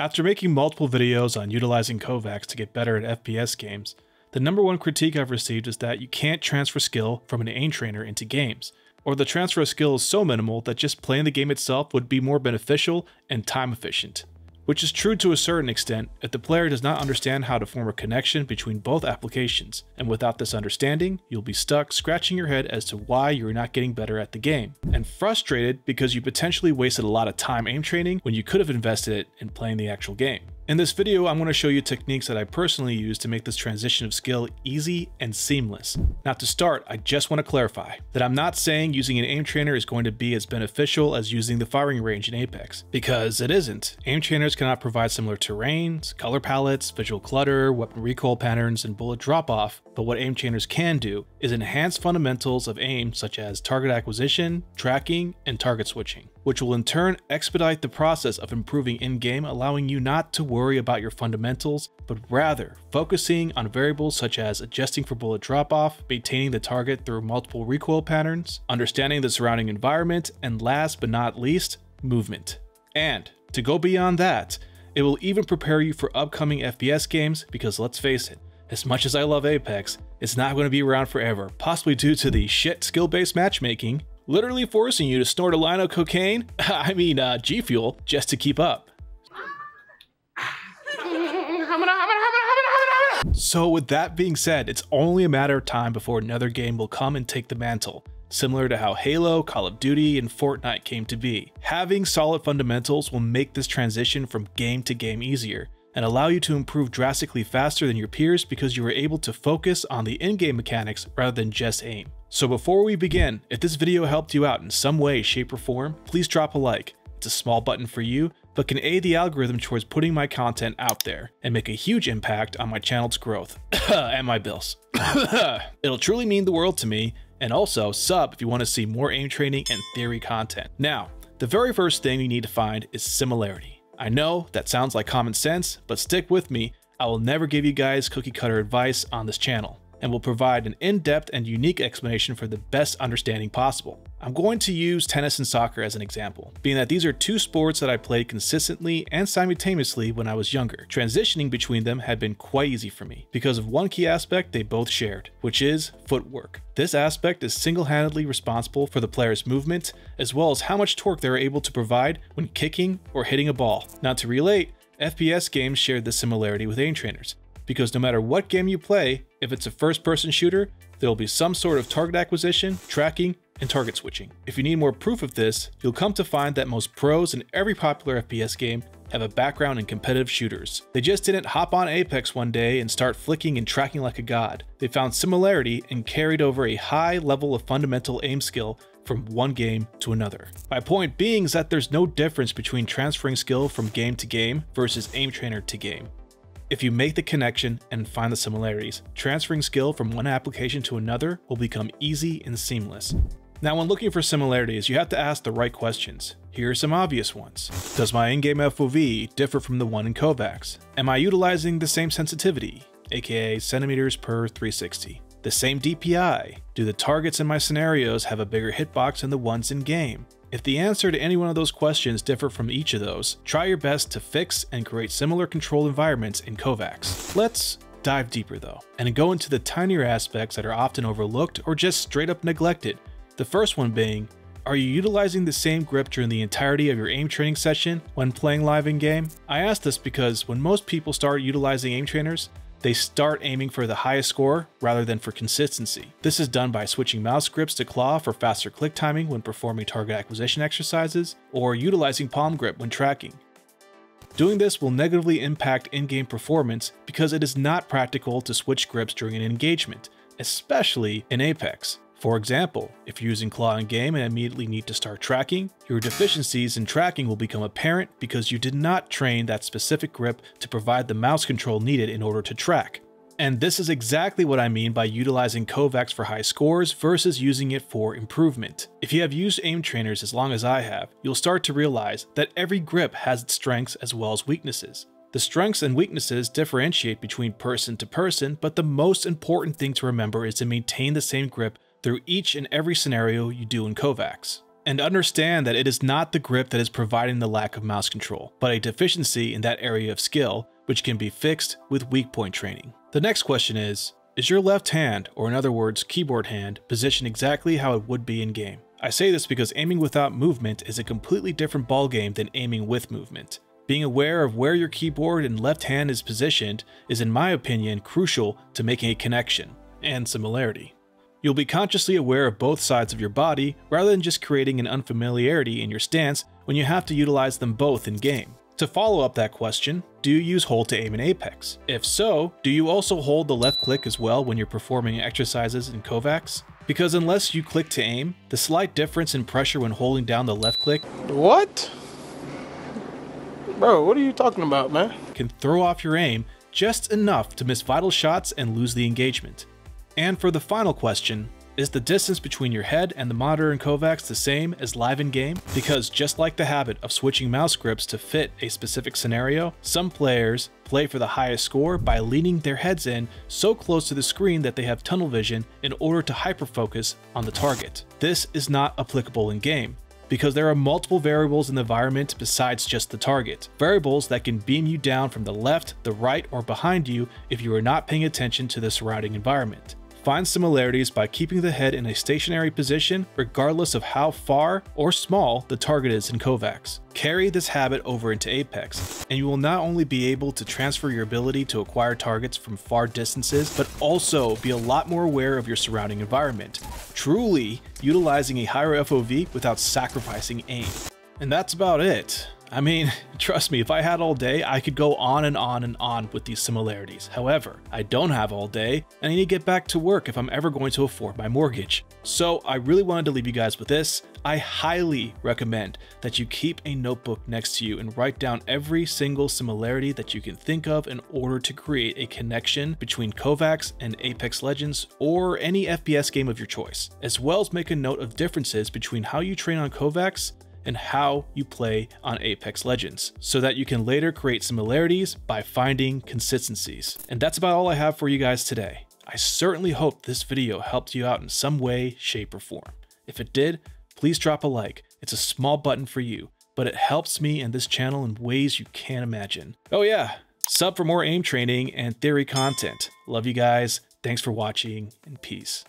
After making multiple videos on utilizing Kovacs to get better at FPS games, the number one critique I've received is that you can't transfer skill from an aim trainer into games, or the transfer of skill is so minimal that just playing the game itself would be more beneficial and time efficient. Which is true to a certain extent if the player does not understand how to form a connection between both applications, and without this understanding, you'll be stuck scratching your head as to why you're not getting better at the game, and frustrated because you potentially wasted a lot of time aim training when you could have invested it in playing the actual game. In this video, I'm going to show you techniques that I personally use to make this transition of skill easy and seamless. Now to start, I just want to clarify that I'm not saying using an aim trainer is going to be as beneficial as using the firing range in Apex, because it isn't. Aim trainers cannot provide similar terrains, color palettes, visual clutter, weapon recoil patterns, and bullet drop-off, but what aim trainers can do is enhance fundamentals of aim such as target acquisition, tracking, and target switching, which will in turn expedite the process of improving in-game, allowing you not to worry about your fundamentals, but rather focusing on variables such as adjusting for bullet drop-off, maintaining the target through multiple recoil patterns, understanding the surrounding environment, and last but not least, movement. And to go beyond that, it will even prepare you for upcoming FPS games because let's face it, as much as I love Apex, it's not going to be around forever, possibly due to the shit skill-based matchmaking, literally forcing you to snort a line of cocaine, G Fuel, just to keep up. So with that being said, it's only a matter of time before another game will come and take the mantle, similar to how Halo, Call of Duty, and Fortnite came to be. Having solid fundamentals will make this transition from game to game easier, and allow you to improve drastically faster than your peers because you are able to focus on the in-game mechanics rather than just aim. So before we begin, if this video helped you out in some way, shape, or form, please drop a like. It's a small button for you, but can aid the algorithm towards putting my content out there and make a huge impact on my channel's growth and my bills. It'll truly mean the world to me, and also sub if you want to see more aim training and theory content. Now, the very first thing you need to find is similarity. I know that sounds like common sense, but stick with me. I will never give you guys cookie cutter advice on this channel, and will provide an in-depth and unique explanation for the best understanding possible. I'm going to use tennis and soccer as an example, being that these are two sports that I played consistently and simultaneously when I was younger. Transitioning between them had been quite easy for me because of one key aspect they both shared, which is footwork. This aspect is single-handedly responsible for the player's movement, as well as how much torque they are able to provide when kicking or hitting a ball. Now to relate, FPS games share this similarity with aim trainers, because no matter what game you play, if it's a first-person shooter, there will be some sort of target acquisition, tracking, and target switching. If you need more proof of this, you'll come to find that most pros in every popular FPS game have a background in competitive shooters. They just didn't hop on Apex one day and start flicking and tracking like a god. They found similarity and carried over a high level of fundamental aim skill from one game to another. My point being is that there's no difference between transferring skill from game to game versus aim trainer to game. If you make the connection and find the similarities, transferring skill from one application to another will become easy and seamless. Now when looking for similarities, you have to ask the right questions. Here are some obvious ones. Does my in-game FOV differ from the one in Kovacs? Am I utilizing the same sensitivity, aka centimeters per 360? The same DPI? Do the targets in my scenarios have a bigger hitbox than the ones in game? If the answer to any one of those questions differ from each of those, try your best to fix and create similar control environments in Kovacs. Let's dive deeper though, and go into the tinier aspects that are often overlooked or just straight up neglected. The first one being, are you utilizing the same grip during the entirety of your aim training session when playing live in-game? I ask this because when most people start utilizing aim trainers, they start aiming for the highest score rather than for consistency. This is done by switching mouse grips to claw for faster click timing when performing target acquisition exercises, or utilizing palm grip when tracking. Doing this will negatively impact in-game performance because it is not practical to switch grips during an engagement, especially in Apex. For example, if you're using claw in game and immediately need to start tracking, your deficiencies in tracking will become apparent because you did not train that specific grip to provide the mouse control needed in order to track. And this is exactly what I mean by utilizing Kovacs for high scores versus using it for improvement. If you have used aim trainers as long as I have, you'll start to realize that every grip has its strengths as well as weaknesses. The strengths and weaknesses differentiate between person to person, but the most important thing to remember is to maintain the same grip through each and every scenario you do in Kovacs. And understand that it is not the grip that is providing the lack of mouse control, but a deficiency in that area of skill, which can be fixed with weak point training. The next question is your left hand, or in other words, keyboard hand, positioned exactly how it would be in game? I say this because aiming without movement is a completely different ballgame than aiming with movement. Being aware of where your keyboard and left hand is positioned is, in my opinion, crucial to making a connection and similarity. You'll be consciously aware of both sides of your body rather than just creating an unfamiliarity in your stance when you have to utilize them both in game. To follow up that question, do you use hold to aim in Apex? If so, do you also hold the left click as well when you're performing exercises in KovaaK's? Because unless you click to aim, the slight difference in pressure when holding down the left click— What? Bro, what are you talking about, man? —can throw off your aim just enough to miss vital shots and lose the engagement. And for the final question, is the distance between your head and the monitor in KovaaK's the same as live in game? Because just like the habit of switching mouse grips to fit a specific scenario, some players play for the highest score by leaning their heads in so close to the screen that they have tunnel vision in order to hyperfocus on the target. This is not applicable in game, because there are multiple variables in the environment besides just the target. Variables that can beam you down from the left, the right, or behind you if you are not paying attention to the surrounding environment. Find similarities by keeping the head in a stationary position regardless of how far or small the target is in KovaaK's. Carry this habit over into Apex, and you will not only be able to transfer your ability to acquire targets from far distances, but also be a lot more aware of your surrounding environment, truly utilizing a higher FOV without sacrificing aim. And that's about it. I mean, trust me, if I had all day, I could go on and on and on with these similarities. However, I don't have all day, and I need to get back to work if I'm ever going to afford my mortgage. So I really wanted to leave you guys with this. I highly recommend that you keep a notebook next to you and write down every single similarity that you can think of in order to create a connection between KovaaK's and Apex Legends or any FPS game of your choice, as well as make a note of differences between how you train on KovaaK's and how you play on Apex Legends, so that you can later create similarities by finding consistencies. And that's about all I have for you guys today. I certainly hope this video helped you out in some way, shape, or form. If it did, please drop a like. It's a small button for you, but it helps me and this channel in ways you can't imagine. Oh yeah, sub for more aim training and theory content. Love you guys, thanks for watching, and peace.